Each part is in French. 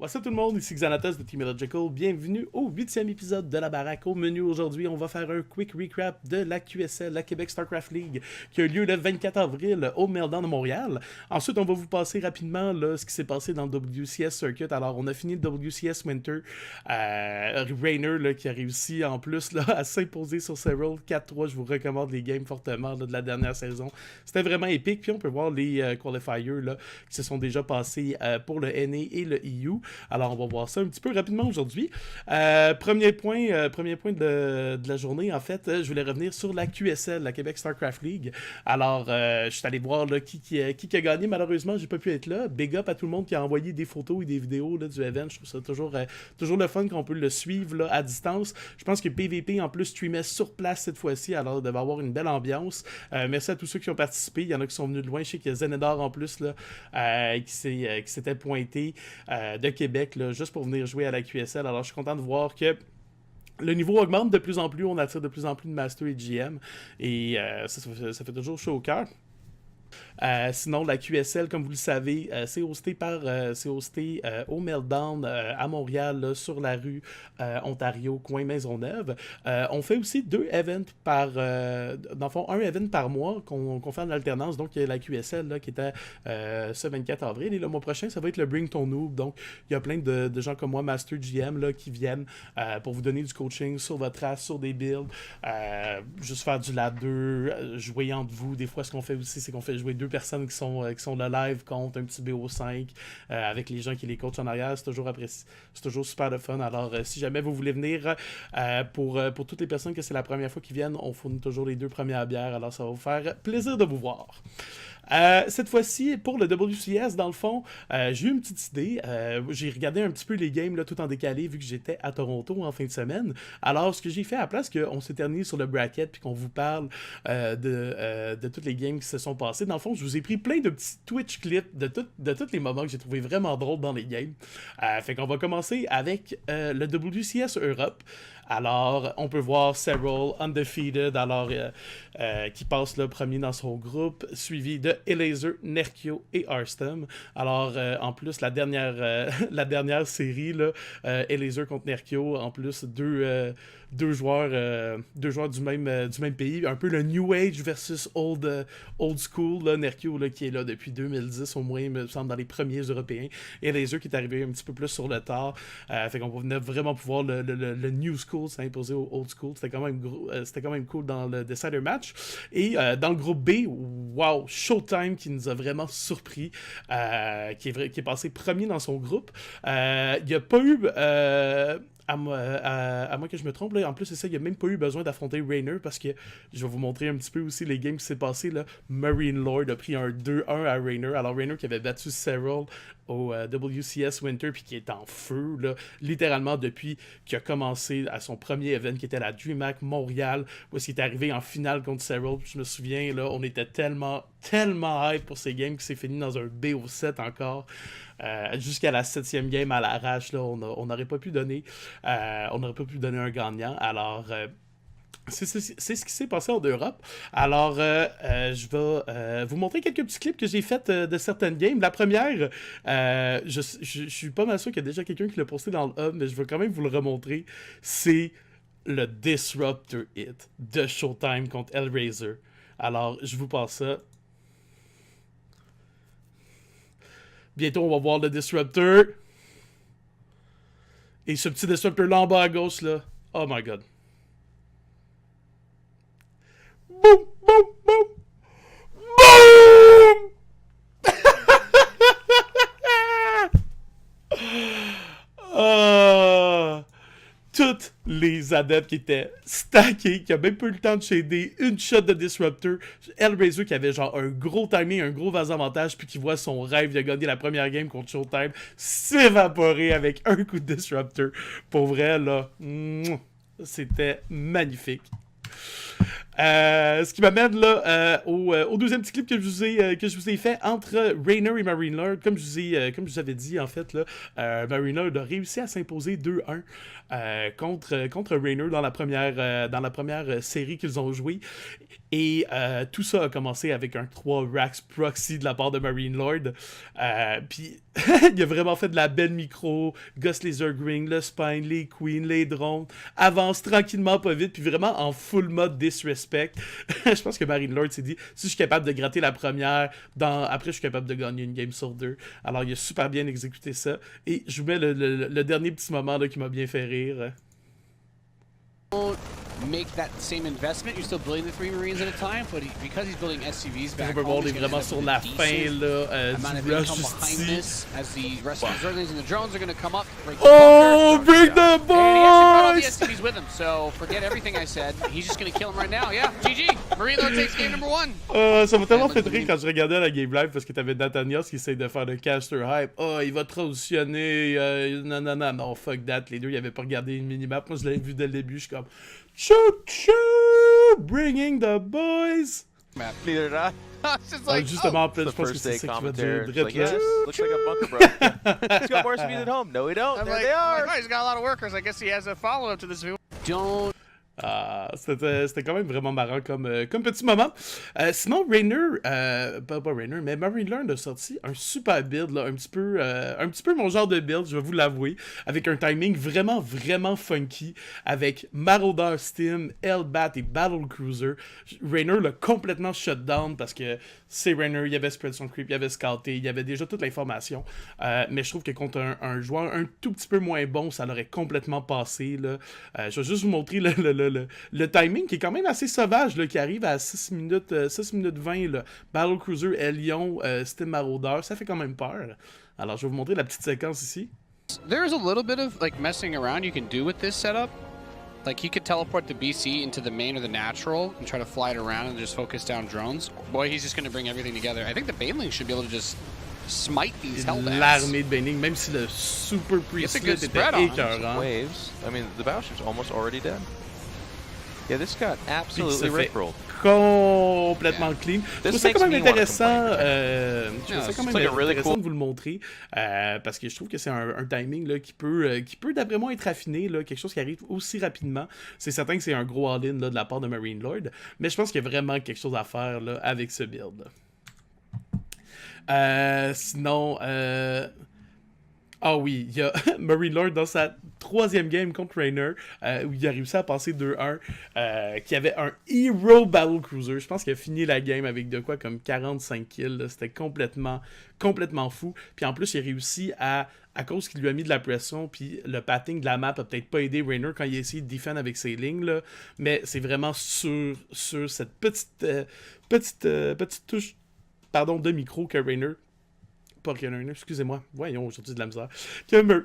What's up tout le monde, ici Xanatos de Team Illogical. Bienvenue au 8e épisode de la baraque. Au menu aujourd'hui, on va faire un quick recap de la QSL, la Québec StarCraft League, qui a eu lieu le 24 avril au Meltdown de Montréal. Ensuite, on va vous passer rapidement là, ce qui s'est passé dans le WCS Circuit. Alors, on a fini le WCS Winter. Rainer là, qui a réussi en plus là, à s'imposer sur Serral 4-3. Je vous recommande les games fortement là, de la dernière saison. C'était vraiment épique. Puis on peut voir les qualifiers là, qui se sont déjà passés pour le NA et le EU. Alors, on va voir ça un petit peu rapidement aujourd'hui. Premier point de la journée, en fait, je voulais revenir sur la QSL, la Québec StarCraft League. Alors, je suis allé voir là, qui a gagné. Malheureusement, j'ai pas pu être là. Big up à tout le monde qui a envoyé des photos et des vidéos là, du event. Je trouve ça toujours le fun qu'on peut le suivre là, à distance. Je pense que PVP, en plus, streamait sur place cette fois-ci. Alors, il devait avoir une belle ambiance. Merci à tous ceux qui ont participé. Il y en a qui sont venus de loin. Je sais qu'il y a Zenedar en plus là, qui s'était pointé de Québec là, juste pour venir jouer à la QSL. Alors, je suis content de voir que le niveau augmente de plus en plus, on attire de plus en plus de Master et GM, et ça fait toujours chaud au cœur. Sinon, la QSL, comme vous le savez, c'est hosté au Meltdown à Montréal, là, sur la rue Ontario, coin Maisonneuve. On fait aussi deux events dans le fond, un event par mois qu'on fait en alternance. Donc, il y a la QSL là, qui était ce 24 avril. Et le mois prochain, ça va être le Bring Ton Noob. Donc, il y a plein de gens comme moi, Master GM, là, qui viennent pour vous donner du coaching sur votre race, sur des builds, juste faire du ladder, jouer entre vous. Des fois, ce qu'on fait aussi, c'est qu'on fait jouer deux personnes qui sont de live contre un petit BO5 avec les gens qui les coachent en arrière. C'est toujours super de fun. Alors, si jamais vous voulez venir, pour toutes les personnes que c'est la première fois qu'ils viennent, on fournit toujours les deux premières bières. Alors, ça va vous faire plaisir de vous voir. Cette fois-ci, pour le WCS, dans le fond, j'ai eu une petite idée. J'ai regardé un petit peu les games là, tout en décalé vu que j'étais à Toronto en fin de semaine. Alors, ce que j'ai fait à la place qu'on s'éternise sur le bracket puis qu'on vous parle de toutes les games qui se sont passées, dans le fond, je vous ai pris plein de petits Twitch clips de tous les moments que j'ai trouvé vraiment drôles dans les games. Fait qu'on va commencer avec le WCS Europe. Alors, on peut voir Serral undefeated, alors qui passe le premier dans son groupe, suivi de Elazer, Nerkio et Arstem. Alors, en plus, la dernière série, là, Elazer contre Nerkio, en plus, deux joueurs du même pays, un peu le New Age versus Old School, là, Nerkio là, qui est là depuis 2010 au moins, il me semble, dans les premiers Européens, et Elazer qui est arrivé un petit peu plus sur le tard. Fait qu'on venait vraiment pouvoir le New School s'imposer au Old School. C'était quand même cool dans le Decider Match. Et dans le groupe B, wow, Showtime qui nous a vraiment surpris, qui est passé premier dans son groupe. Il n'y a pas eu... à moi que je me trompe, là. En plus, c'est ça, il n'y a même pas eu besoin d'affronter Rainer parce que je vais vous montrer un petit peu aussi les games qui s'est passé. Là. Marine Lord a pris un 2-1 à Rainer. Alors, Rainer qui avait battu Serral au WCS Winter puis qui est en feu, là, littéralement depuis qu'il a commencé à son premier event qui était la DreamHack Montréal, où il est arrivé en finale contre Serral. Je me souviens, là, on était tellement hype pour ces games qui s'est fini dans un BO7 encore. Jusqu'à la 7e game à l'arrache, là, on n'aurait pas pu donner un gagnant. Alors, c'est ce qui s'est passé en Europe. Alors, je vais vous montrer quelques petits clips que j'ai fait de certaines games. La première, je suis pas mal sûr qu'il y a déjà quelqu'un qui l'a posté dans le hub, mais je veux quand même vous le remontrer. C'est le Disruptor Hit de Showtime contre Hellraiser. Alors, je vous passe ça. Bientôt, on va voir le Disruptor. Et ce petit Disruptor là en bas à gauche, là. Oh my god. Boum, boum, boum. Boum! Ah! Toutes les adeptes qui étaient stackés, qui a même pas eu le temps de shader une shot de Disruptor. Hellraiser qui avait genre un gros timing, un gros avantage, puis qui voit son rêve de gagner la première game contre Showtime s'évaporer avec un coup de Disruptor. Pour vrai, là, c'était magnifique. Ce qui m'amène là au deuxième petit clip que je vous ai fait entre Rainer et Marine Lord. Comme je vous avais dit en fait là, Marine Lord a réussi à s'imposer 2-1 contre Raynor dans la première série qu'ils ont joué. Et tout ça a commencé avec un 3 Rax Proxy de la part de Marine Lord. Puis il a vraiment fait de la belle micro, Gus Laser Green, le Spine, les Queens, les drones, avance tranquillement, pas vite, puis vraiment en full mode disrespect. Je pense que Marine Lord s'est dit, si je suis capable de gratter la première, après je suis capable de gagner une game sur 2. Alors il a super bien exécuté ça. Et je vous mets le dernier petit moment là, qui m'a bien fait rire. Make that same investment. You're still building the 3 Marines at a time, but because he's building SCVs back home, on est vraiment sur la fin là, du rush ici. As the rest of the Zerglings and the drones are going to come up. Oh, bring the boys! And he actually brought all the SCVs with him, so forget everything I said. He's just going to kill him right now. Yeah, GG. Marine Lord takes game number 1. Ça m'a tellement fait rire quand je regardais la game live parce que t'avais Nathanias qui essaye de faire le caster hype. Oh, il va transitionner. Non, fuck that. Les deux, ils avaient pas regardé une minimap. Moi, je l'avais vu dès le début. Je suis comme, choo-choo, bringing the boys. Neither did I. It's just like, justement, en plus, je The pense que first c'est day ça qui va commentaire. dire. Like, yes, looks like a bunker bro. He's got more SCVs at home. No, we don't. I'm There like, they are. oh, he's got a lot of workers. I guess he has a follow-up to this video. Don't. C'était quand même vraiment marrant comme petit moment. Sinon, Raynor, pas Raynor, mais Marine Lord a sorti un super build, là, un petit peu mon genre de build, je vais vous l'avouer, avec un timing vraiment, vraiment funky, avec Marauder Stim, Hellbat et Battle Cruiser. Raynor l'a complètement shut down parce que c'est Raynor, il y avait Spread son Creep, il y avait Scouté, il y avait déjà toute l'information. Mais je trouve que contre un joueur un tout petit peu moins bon, ça l'aurait complètement passé, là. Je vais juste vous montrer le timing qui est quand même assez sauvage, là, qui arrive à 6 minutes 20, là. Battle Cruiser, Elion, Stim Marauder, ça fait quand même peur. Alors je vais vous montrer la petite séquence ici. There's a little bit of like messing around you can do with this setup. Like you could teleport the BC into the main or the natural and try to fly it around and just focus down drones. Boy, he's just going to bring everything together. I think the Baneling should be able to just smite these Hellbats. L'armée de Baneling, même si le Super Priestlet était écœurant. Waves. I mean, the battleship's almost already dead. Yeah, this got absolutely rickrolled. Complètement clean. Je trouve ça quand même intéressant. De vous le montrer parce que je trouve que c'est un timing là, qui peut d'après moi être affiné, là, quelque chose qui arrive aussi rapidement. C'est certain que c'est un gros all-in de la part de Marine Lord, mais je pense qu'il y a vraiment quelque chose à faire là, avec ce build. Sinon, ah oui, il y a Marine Lord dans sa 3e game contre Raynor, où il a réussi à passer 2-1, qui avait un Hero Battle Cruiser. Je pense qu'il a fini la game avec de quoi comme 45 kills. C'était complètement fou. Puis en plus, il a réussi à cause qu'il lui a mis de la pression, puis le padding de la map a peut-être pas aidé Raynor quand il a essayé de défendre avec ses lignes, là, mais c'est vraiment sur cette petite touche de micro que Raynor, pas que Raynor, excusez-moi, voyons, aujourd'hui de la misère, que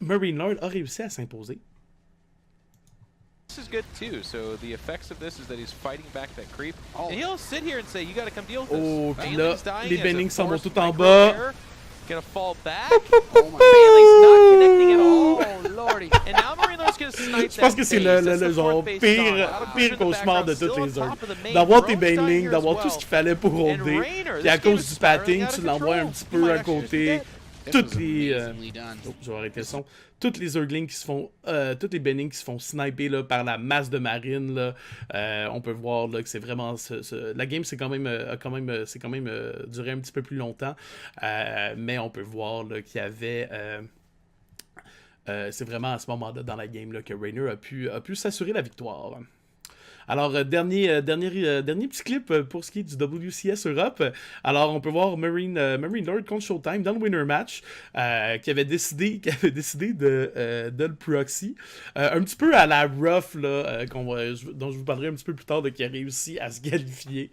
Marine Lord a réussi à s'imposer. This is good too. So the effects of this is that he's fighting back that creep. And he'll sit here and say, "You got to come deal with this." Oh, puis là, les Banelings s'en vont tout en bas. Gonna fall back. Baneling's not connecting at all. Oh lordy. And now Marine Lord's gonna snipe. Je pense que c'est le genre pire cauchemar de toutes les heures. D'avoir tes Banelings, d'avoir tout ce qu'il fallait pour holder, puis à cause du padding, tu l'envoies un petit peu à côté. Toutes les je vais arrêter le son. Toutes les Zerglings qui se font toutes les Banelings qui se font sniper là, par la masse de marine là, on peut voir là, que c'est vraiment la game c'est quand même duré un petit peu plus longtemps, mais on peut voir là, qu'il y avait c'est vraiment à ce moment-là dans la game là, que Raynor a pu s'assurer la victoire. Alors, dernier petit clip pour ce qui est du WCS Europe. Alors, on peut voir Marine Lord contre Showtime dans le winner match, qui avait décidé de le proxy. Un petit peu à la rough, là, dont je vous parlerai un petit peu plus tard, qui a réussi à se qualifier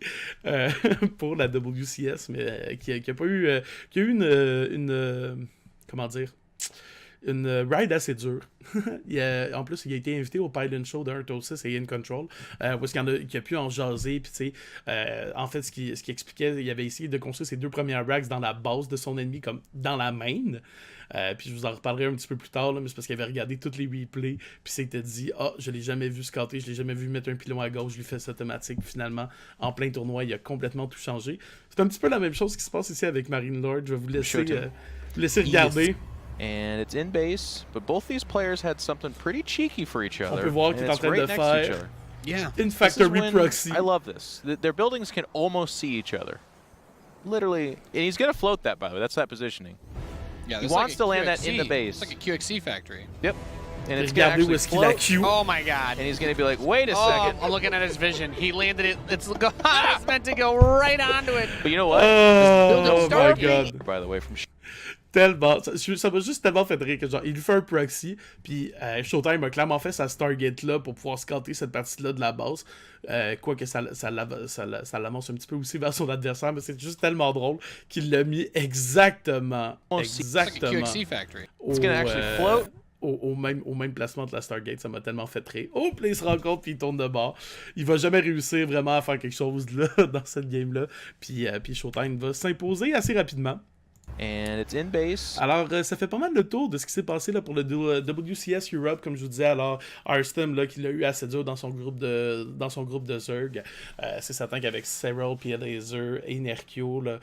pour la WCS, mais qui a eu une comment dire, une ride assez dure. En plus, il a été invité au Pilot Show de Artosis et In Control, où il a pu en jaser. Puis, tu sais, en fait, ce qui expliquait, il avait essayé de construire ses 2 premières racks dans la base de son ennemi, comme dans la main. Puis, je vous en reparlerai un petit peu plus tard, là, mais c'est parce qu'il avait regardé toutes les replays. Puis, s'était dit, je l'ai jamais vu scatter, je l'ai jamais vu mettre un pilon à gauche, je lui fais ça automatique. Puis, finalement, en plein tournoi, il a complètement tout changé. C'est un petit peu la même chose qui se passe ici avec Marine Lord. Je vais vous laisser regarder. And it's in base, but both these players had something pretty cheeky for each other. On peut voir qu'il est en train de faire une factory proxy. I love this. Their buildings can almost see each other. Literally, and he's going to float that, by the way. That's that positioning. Yeah, he wants to land that in the base. It's like a QXC factory. Yep. And it's going to actually float. Oh my god. And he's going to be like, wait a second. I'm looking at his vision. He landed it. It's meant to go right onto it. But you know what? Oh my god. By the way, from Tellement, ça m'a juste tellement fait rire que genre, il lui fait un proxy, puis Showtime a clairement fait sa Stargate-là pour pouvoir scanter cette partie-là de la base. Quoique ça l'avance un petit peu aussi vers son adversaire, mais c'est juste tellement drôle qu'il l'a mis exactement au même placement de la Stargate. Ça m'a tellement fait rire. Oh, puis il se rend compte, puis il tourne de bord. Il va jamais réussir vraiment à faire quelque chose là, dans cette game-là. Puis Showtime va s'imposer assez rapidement. And it's in base. Alors, ça fait pas mal le tour de ce qui s'est passé là, pour le WCS Europe, comme je vous disais. Alors, Arstem, là, qui l'a eu assez dur dans son groupe de Zerg. C'est certain qu'avec Serral, puis Laser et Nerkio, là,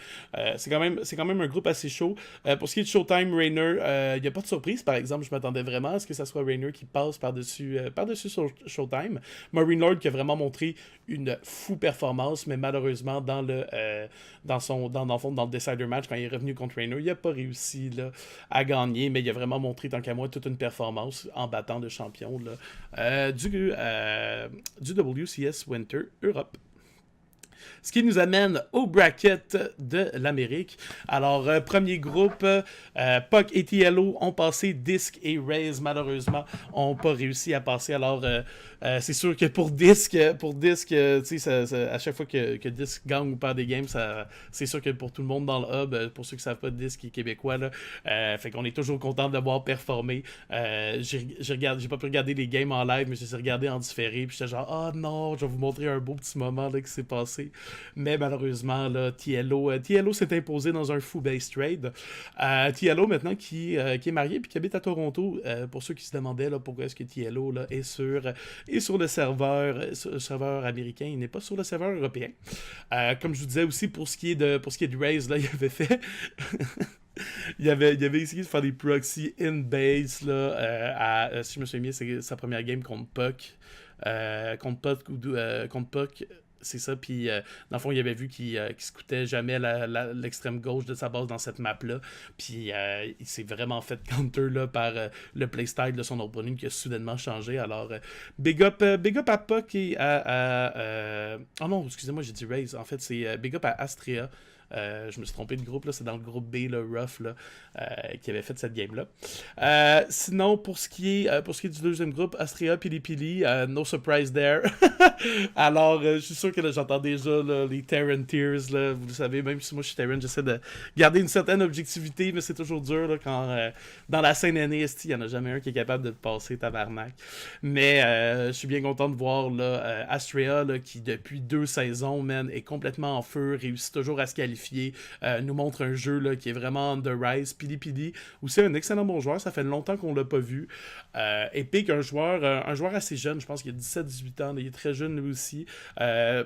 c'est quand même un groupe assez chaud. Pour ce qui est de Showtime, Rainer, il n'y a pas de surprise, par exemple. Je m'attendais vraiment à ce que ça soit Rainer qui passe par-dessus Showtime. Marine Lord qui a vraiment montré une fou performance, mais malheureusement, dans le Decider match, quand il est revenu contre Rainer, il n'a pas réussi là, à gagner, mais il a vraiment montré, tant qu'à moi, toute une performance en battant le champion là, du WCS Winter Europe. Ce qui nous amène au bracket de l'Amérique. Alors, premier groupe, Puck et TLO ont passé, Disc et Raze, malheureusement, n'ont pas réussi à passer. Alors, c'est sûr que pour Disc, tu sais, à chaque fois que Disc gagne ou perd des games, c'est sûr que pour tout le monde dans le hub, pour ceux qui ne savent pas, Disc est québécois, là, fait qu'on est toujours content de voir performer. J'ai pas pu regarder les games en live, mais je les ai regardés en différé, puis j'étais genre, ah non, je vais vous montrer un beau petit moment là, qui s'est passé. Mais malheureusement, là, TLO s'est imposé dans un full base trade. TLO, maintenant, qui est marié et qui habite à Toronto, pour ceux qui se demandaient là, pourquoi est-ce que TLO là, est sur le serveur américain, il n'est pas sur le serveur européen. Comme je vous disais aussi, pour ce qui est de Raze, là, il avait fait... il avait essayé de faire des proxy in base là, si je me souviens bien, c'est sa première game contre Puck. Contre Puck, c'est ça, puis dans le fond, il avait vu qu'il scoutait jamais l'extrême gauche de sa base dans cette map-là, puis il s'est vraiment fait counter là, par le playstyle de son opponent qui a soudainement changé. Alors, big up à Puck et à... Oh non, excusez-moi, j'ai dit Raze. En fait, c'est big up à Astrea. Je me suis trompé de groupe, là, c'est dans le groupe B, le Rough, là, qui avait fait cette game-là. Sinon, pour ce qui est du deuxième groupe, Astrea, Pili, no surprise there. Alors, je suis sûr que là, j'entends déjà là, les Terran Tears, là, vous le savez, même si moi je suis Terran, j'essaie de garder une certaine objectivité, mais c'est toujours dur là, quand dans la scène NXT, il n'y en a jamais un qui est capable de passer tabarnak. Mais je suis bien content de voir là, Astrea, là, qui depuis 2 saisons, man, est complètement en feu, réussit toujours à se qualifier. Nous montre un jeu là, qui est vraiment on the rise. Pili aussi un excellent bon joueur, ça fait longtemps qu'on l'a pas vu. Epic, un joueur assez jeune, je pense qu'il a 17-18 ans, il est très jeune lui aussi.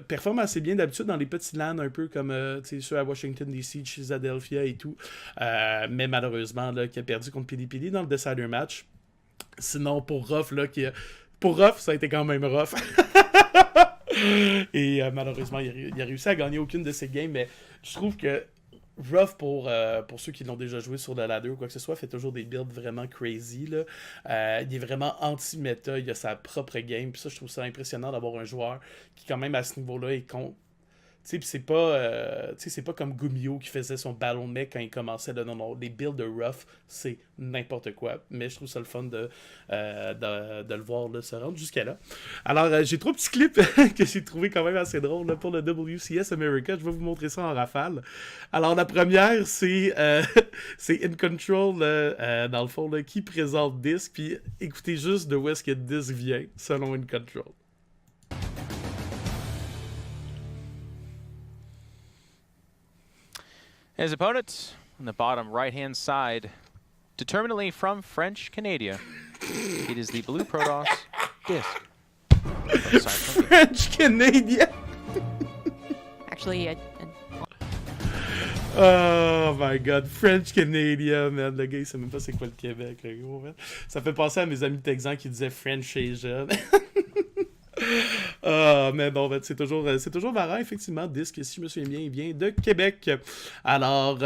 Performe assez bien d'habitude dans les petits LAN, un peu comme ceux à Washington DC, chez Philadelphia et tout. Mais malheureusement, là, qui a perdu contre Pili dans le Decider match. Sinon, pour Ruff, là, ça a été quand même rough. Et malheureusement, il a réussi à gagner aucune de ses games, mais je trouve que Ruff, pour ceux qui l'ont déjà joué sur le ladder ou quoi que ce soit, fait toujours des builds vraiment crazy. Là. Il est vraiment anti-méta, il a sa propre game, puis ça, je trouve ça impressionnant d'avoir un joueur qui, quand même, à ce niveau-là, est c'est pas comme Gumio qui faisait son Battle Mech quand il commençait. Non, les builds de Ruff, c'est n'importe quoi. Mais je trouve ça le fun de le voir là, se rendre jusqu'à là. Alors, j'ai 3 petits clips que j'ai trouvé quand même assez drôles là, pour le WCS America. Je vais vous montrer ça en rafale. Alors, la première, c'est In Control, dans le fond, là, qui présente Disc. Puis écoutez juste de où est-ce que Disc vient, selon In Control. His opponent on the bottom right-hand side, determinately from French Canada, it is the blue Protoss Disc. French Canadian. Actually, Oh my god, French Canadian, man. Le gars, il sait même pas c'est quoi le Québec, le gros, man. Ça fait penser à mes amis texans qui disaient French Asia. Mais bon, ben, c'est toujours marrant, effectivement. Disque, si je me souviens bien, il vient de Québec. Alors,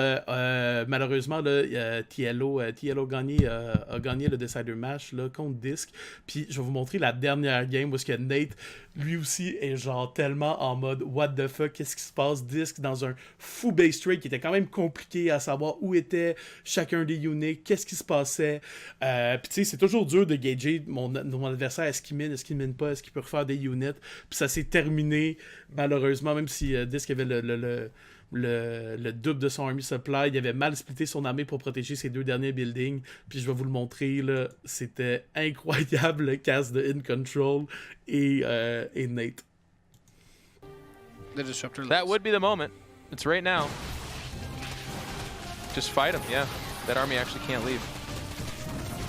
malheureusement, là, TLO a gagné le Decider Match là, contre Disque. Puis, je vais vous montrer la dernière game où est-ce que Nate, lui aussi, est genre tellement en mode what the fuck, qu'est-ce qui se passe? Disque dans un fou base trade qui était quand même compliqué à savoir où était chacun des units, qu'est-ce qui se passait. Puis, tu sais, c'est toujours dur de gager mon adversaire. Est-ce qu'il mine pas? Est-ce qu'il peut refaire des units? Puis ça s'est terminé, malheureusement, même si Disc avait le double de son army supply, il avait mal splitté son armée pour protéger ses 2 derniers buildings. Puis je vais vous le montrer, là, c'était incroyable le cast de In Control et Nate. The disruptor. That would be the moment. It's right now. Just fight him, yeah. That army actually can't leave.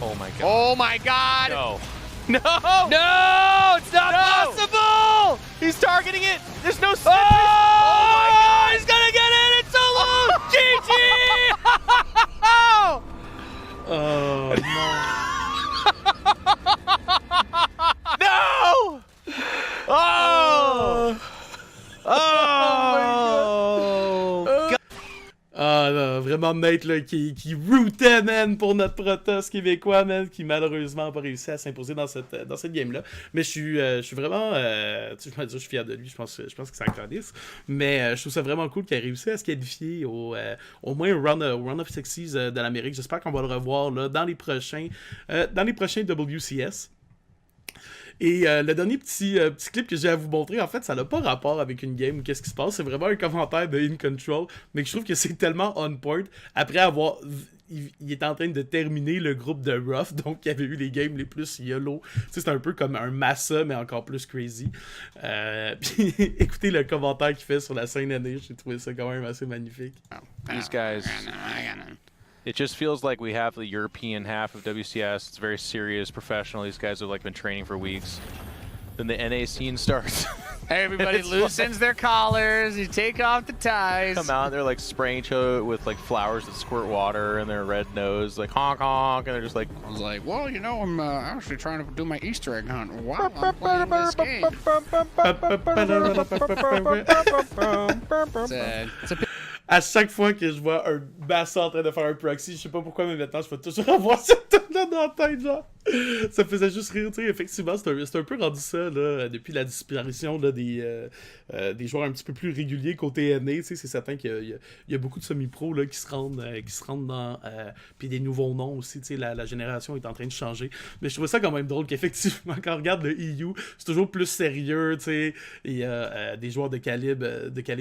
Oh my god. Oh my god! No. No! No! It's not possible! He's targeting it! There's no symmetry! Oh my god! He's gonna get it! It's solo! GG! Oh no! No! Oh! Oh! God. Ah non, vraiment Nate là, qui rootait, man, pour notre Protoss québécois, man, qui malheureusement n'a pas réussi à s'imposer dans cette game-là. Mais je suis vraiment, je suis fier de lui, je pense que c'est un candice. Mais je trouve ça vraiment cool qu'il ait réussi à se qualifier au moins au Round of 60s de l'Amérique. J'espère qu'on va le revoir là, dans les prochains WCS. Et le dernier petit clip que j'ai à vous montrer, en fait, ça n'a pas rapport avec une game ou qu'est-ce qui se passe. C'est vraiment un commentaire de In Control, mais que je trouve que c'est tellement on point. Après avoir... Il est en train de terminer le groupe de Rough, donc il y avait eu les games les plus YOLO. Tu sais, c'est un peu comme un Massa, mais encore plus crazy. Puis écoutez le commentaire qu'il fait sur la scène année, j'ai trouvé ça quand même assez magnifique. These guys... It just feels like we have the European half of WCS. It's very serious, professional. These guys have like been training for weeks. Then the NA scene starts. Everybody loosens their collars. You take off the ties. Come out, they're like spraying each other with like flowers that squirt water in their red nose, like honk honk, and they're just like. I was like, well, you know, I'm actually trying to do my Easter egg hunt while I'm playing this game. It's a À chaque fois que je vois un Massa en train de faire un proxy, je sais pas pourquoi, mais maintenant je vais toujours avoir cette tune-là dans la tête, genre. Ça faisait juste rire, tu sais. Effectivement, c'est un peu rendu ça, là, depuis la disparition là, des joueurs un petit peu plus réguliers côté NA, tu sais. C'est certain qu'il y a beaucoup de semi-pros là, qui se rendent dans. Puis des nouveaux noms aussi, tu sais. La génération est en train de changer. Mais je trouvais ça quand même drôle qu'effectivement, quand on regarde le EU, c'est toujours plus sérieux, tu sais. Il y a des joueurs de calibre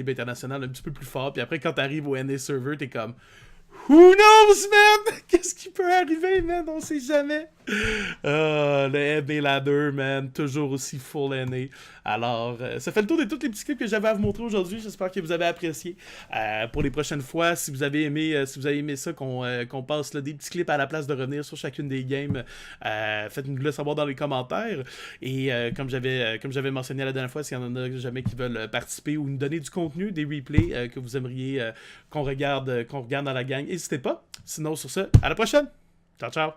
international un petit peu plus fort. Puis après, quand t'arrives au NA server, t'es comme. Who knows, man? Qu'est-ce qui peut arriver, man? On sait jamais. Le NA Ladder, man, toujours aussi full NA. Alors, ça fait le tour de tous les petits clips que j'avais à vous montrer aujourd'hui. J'espère que vous avez apprécié. Pour les prochaines fois, si vous avez aimé ça, qu'on passe là, des petits clips à la place de revenir sur chacune des games, faites-nous le savoir dans les commentaires. Et comme j'avais mentionné la dernière fois, s'il y en a jamais qui veulent participer ou nous donner du contenu, des replays que vous aimeriez qu'on regarde dans la gang, n'hésitez pas. Sinon, sur ce, à la prochaine. Ciao, ciao.